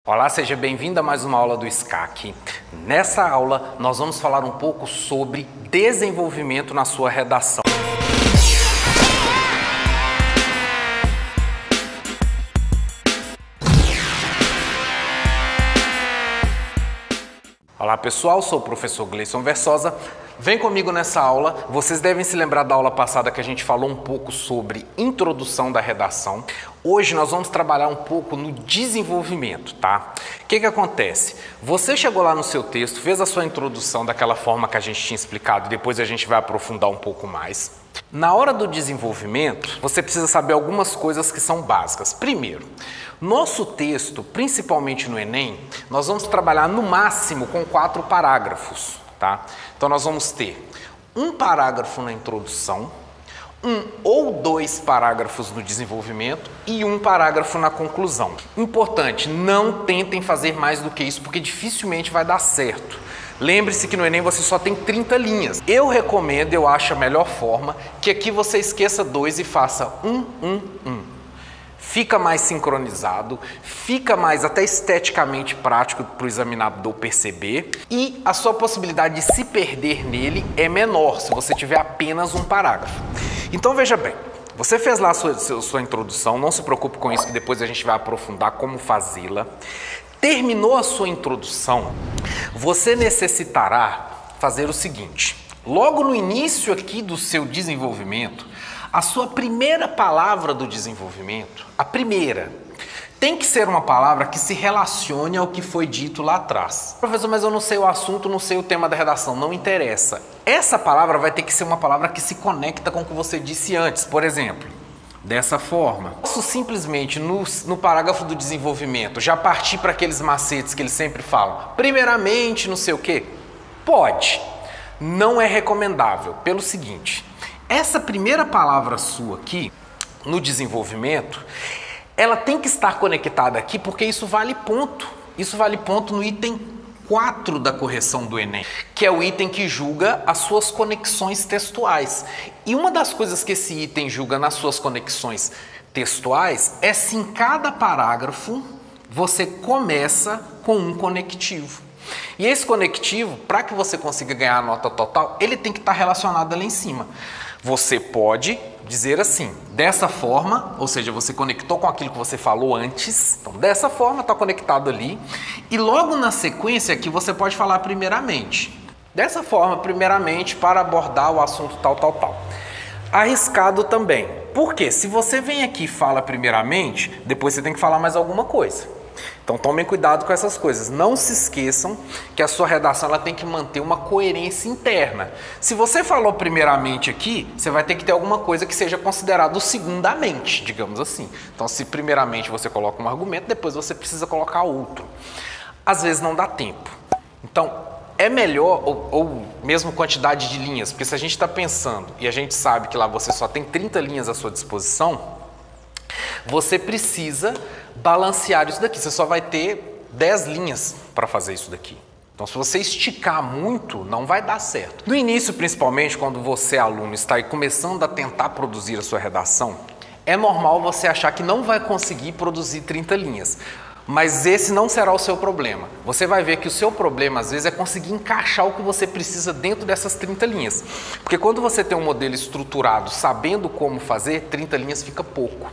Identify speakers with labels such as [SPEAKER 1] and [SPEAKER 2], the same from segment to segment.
[SPEAKER 1] Olá, seja bem-vindo a mais uma aula do SCAC. Nessa aula, nós vamos falar um pouco sobre desenvolvimento na sua redação. Olá pessoal, sou o professor Gleison Versosa. Vem comigo nessa aula. Vocês devem se lembrar da aula passada que a gente falou um pouco sobre introdução da redação. Hoje nós vamos trabalhar um pouco no desenvolvimento, tá? O que acontece? Você chegou lá no seu texto, fez a sua introdução daquela forma que a gente tinha explicado e depois a gente vai aprofundar um pouco mais. Na hora do desenvolvimento, você precisa saber algumas coisas que são básicas. Primeiro, nosso texto, principalmente no Enem, nós vamos trabalhar no máximo com 4 parágrafos, tá? Então nós vamos ter um parágrafo na introdução, 1 ou 2 parágrafos no desenvolvimento e 1 parágrafo na conclusão. Importante, não tentem fazer mais do que isso, porque dificilmente vai dar certo. Lembre-se que no Enem você só tem 30 linhas. Eu recomendo, eu acho a melhor forma, que aqui você esqueça 2 e faça 1. Fica mais sincronizado, fica mais até esteticamente prático para o examinador perceber e a sua possibilidade de se perder nele é menor se você tiver apenas um parágrafo. Então veja bem, você fez lá a sua introdução, não se preocupe com isso que depois a gente vai aprofundar como fazê-la. Terminou a sua introdução, você necessitará fazer o seguinte: logo no início aqui do seu desenvolvimento, a sua primeira palavra do desenvolvimento, a primeira, tem que ser uma palavra que se relacione ao que foi dito lá atrás. Professor, mas eu não sei o assunto, não sei o tema da redação, não interessa. Essa palavra vai ter que ser uma palavra que se conecta com o que você disse antes, por exemplo. Dessa forma, posso simplesmente no parágrafo do desenvolvimento já partir para aqueles macetes que eles sempre falam. Primeiramente, não sei o quê. Pode. Não é recomendável. Pelo seguinte, essa primeira palavra sua aqui, no desenvolvimento, ela tem que estar conectada aqui porque isso vale ponto. Isso vale ponto no item 4 da correção do Enem, que é o item que julga as suas conexões textuais. E uma das coisas que esse item julga nas suas conexões textuais é se em cada parágrafo você começa com um conectivo. E esse conectivo, para que você consiga ganhar a nota total, ele tem que estar relacionado ali em cima. Você pode dizer assim, dessa forma, ou seja, você conectou com aquilo que você falou antes, então dessa forma está conectado ali, e logo na sequência aqui você pode falar primeiramente. Dessa forma, primeiramente, para abordar o assunto tal. Arriscado também. Por quê? Se você vem aqui e fala primeiramente, depois você tem que falar mais alguma coisa. Então tomem cuidado com essas coisas. Não se esqueçam que a sua redação ela tem que manter uma coerência interna. Se você falou primeiramente aqui, você vai ter que ter alguma coisa que seja considerado segundamente, digamos assim. Então se primeiramente você coloca um argumento, depois você precisa colocar outro. Às vezes não dá tempo. Então é melhor, ou mesmo quantidade de linhas, porque se a gente está pensando e a gente sabe que lá você só tem 30 linhas à sua disposição, você precisa balancear isso daqui. Você só vai ter 10 linhas para fazer isso daqui. Então, se você esticar muito, não vai dar certo. No início, principalmente, quando você, aluno, está aí começando a tentar produzir a sua redação, é normal você achar que não vai conseguir produzir 30 linhas. Mas esse não será o seu problema. Você vai ver que o seu problema, às vezes, é conseguir encaixar o que você precisa dentro dessas 30 linhas. Porque quando você tem um modelo estruturado, sabendo como fazer, 30 linhas fica pouco.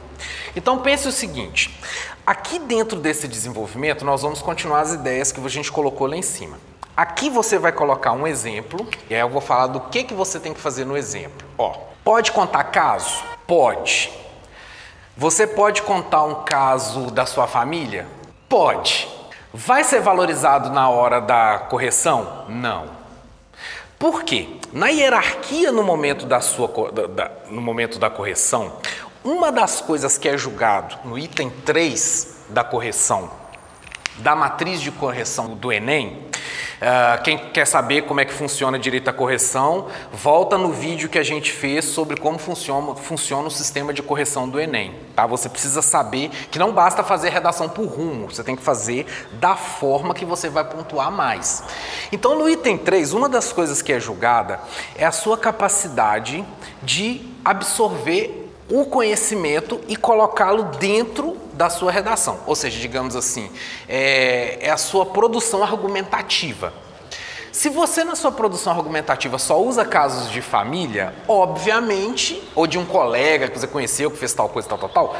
[SPEAKER 1] Então pense o seguinte, aqui dentro desse desenvolvimento, nós vamos continuar as ideias que a gente colocou lá em cima. Aqui você vai colocar um exemplo, e aí eu vou falar do que você tem que fazer no exemplo. Ó, pode contar caso? Pode. Você pode contar um caso da sua família? Pode. Vai ser valorizado na hora da correção? Não. Por quê? Na hierarquia no momento da correção, uma das coisas que é julgado no item 3 da correção, da matriz de correção do Enem, quem quer saber como é que funciona direito a correção, volta no vídeo que a gente fez sobre como funciona o sistema de correção do Enem. Tá? Você precisa saber que não basta fazer redação por rumo, você tem que fazer da forma que você vai pontuar mais. Então no item 3, uma das coisas que é julgada é a sua capacidade de absorver o conhecimento e colocá-lo dentro da sua redação. Ou seja, digamos assim, é a sua produção argumentativa. Se você na sua produção argumentativa só usa casos de família, obviamente, ou de um colega que você conheceu, que fez tal coisa, tal,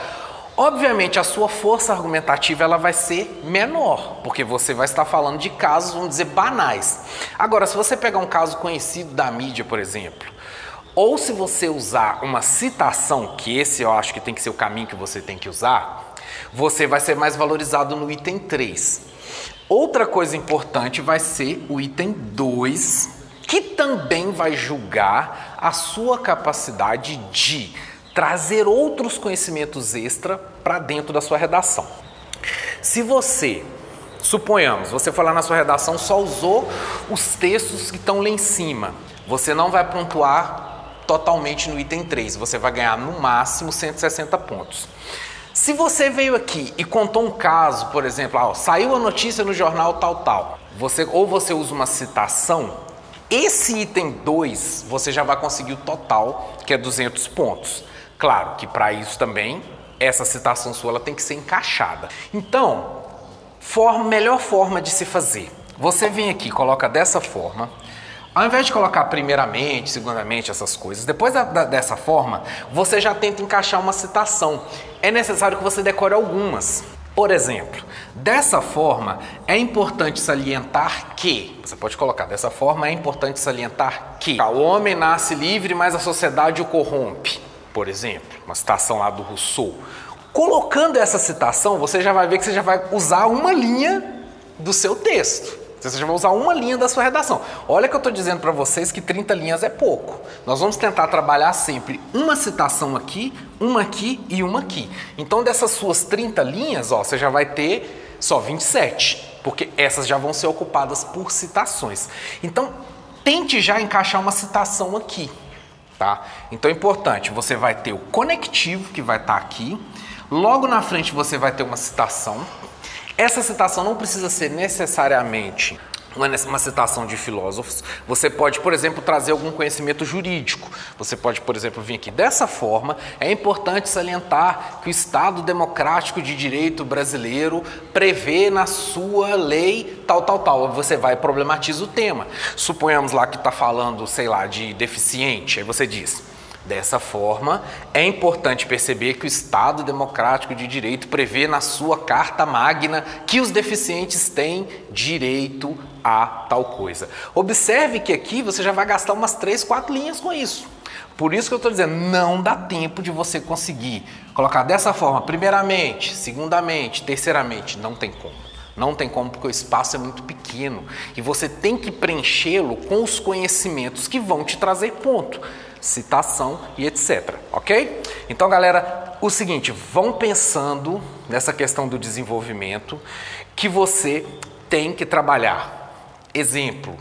[SPEAKER 1] obviamente a sua força argumentativa ela vai ser menor, porque você vai estar falando de casos, vamos dizer, banais. Agora, se você pegar um caso conhecido da mídia, por exemplo, ou se você usar uma citação, que esse eu acho que tem que ser o caminho que você tem que usar, você vai ser mais valorizado no item 3. Outra coisa importante vai ser o item 2, que também vai julgar a sua capacidade de trazer outros conhecimentos extra para dentro da sua redação. Se você, suponhamos, você foi lá na sua redação, só usou os textos que estão lá em cima, você não vai pontuar totalmente no item 3, você vai ganhar no máximo 160 pontos. Se você veio aqui e contou um caso, por exemplo, saiu a notícia no jornal tal, você usa uma citação, esse item 2 você já vai conseguir o total, que é 200 pontos. Claro que para isso também, essa citação sua ela tem que ser encaixada. Então, melhor forma de se fazer, você vem aqui e coloca dessa forma. Ao invés de colocar primeiramente, segundamente, essas coisas, depois dessa forma, você já tenta encaixar uma citação. É necessário que você decore algumas. Por exemplo, dessa forma, é importante salientar que... Você pode colocar dessa forma, é importante salientar que... O homem nasce livre, mas a sociedade o corrompe. Por exemplo, uma citação lá do Rousseau. Colocando essa citação, você já vai ver que você já vai usar uma linha do seu texto. Você já vai usar uma linha da sua redação. Olha que eu estou dizendo para vocês que 30 linhas é pouco. Nós vamos tentar trabalhar sempre uma citação aqui, uma aqui e uma aqui. Então, dessas suas 30 linhas, você já vai ter só 27, porque essas já vão ser ocupadas por citações. Então, tente já encaixar uma citação aqui, tá? Então, é importante, você vai ter o conectivo, que vai estar aqui. Logo na frente, você vai ter uma citação. Essa citação não precisa ser necessariamente uma citação de filósofos. Você pode, por exemplo, trazer algum conhecimento jurídico. Você pode, por exemplo, vir aqui dessa forma. É importante salientar que o Estado Democrático de Direito brasileiro prevê na sua lei tal. Você vai e problematiza o tema. Suponhamos lá que está falando, sei lá, de deficiente. Aí você diz... Dessa forma, é importante perceber que o Estado Democrático de Direito prevê na sua Carta Magna que os deficientes têm direito a tal coisa. Observe que aqui você já vai gastar umas 3, 4 linhas com isso. Por isso que eu estou dizendo, não dá tempo de você conseguir colocar dessa forma, primeiramente, segundamente, terceiramente, não tem como. Não tem como porque o espaço é muito pequeno e você tem que preenchê-lo com os conhecimentos que vão te trazer ponto. Citação e etc, ok? Então, galera, o seguinte, vão pensando nessa questão do desenvolvimento que você tem que trabalhar. Exemplo.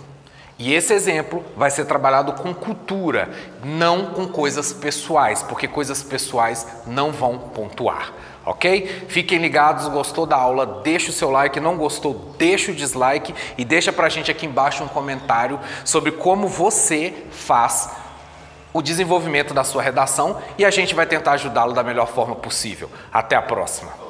[SPEAKER 1] E esse exemplo vai ser trabalhado com cultura, não com coisas pessoais, porque coisas pessoais não vão pontuar, ok? Fiquem ligados, gostou da aula, deixa o seu like, não gostou, deixa o dislike e deixa pra gente aqui embaixo um comentário sobre como você faz o desenvolvimento da sua redação e a gente vai tentar ajudá-lo da melhor forma possível. Até a próxima!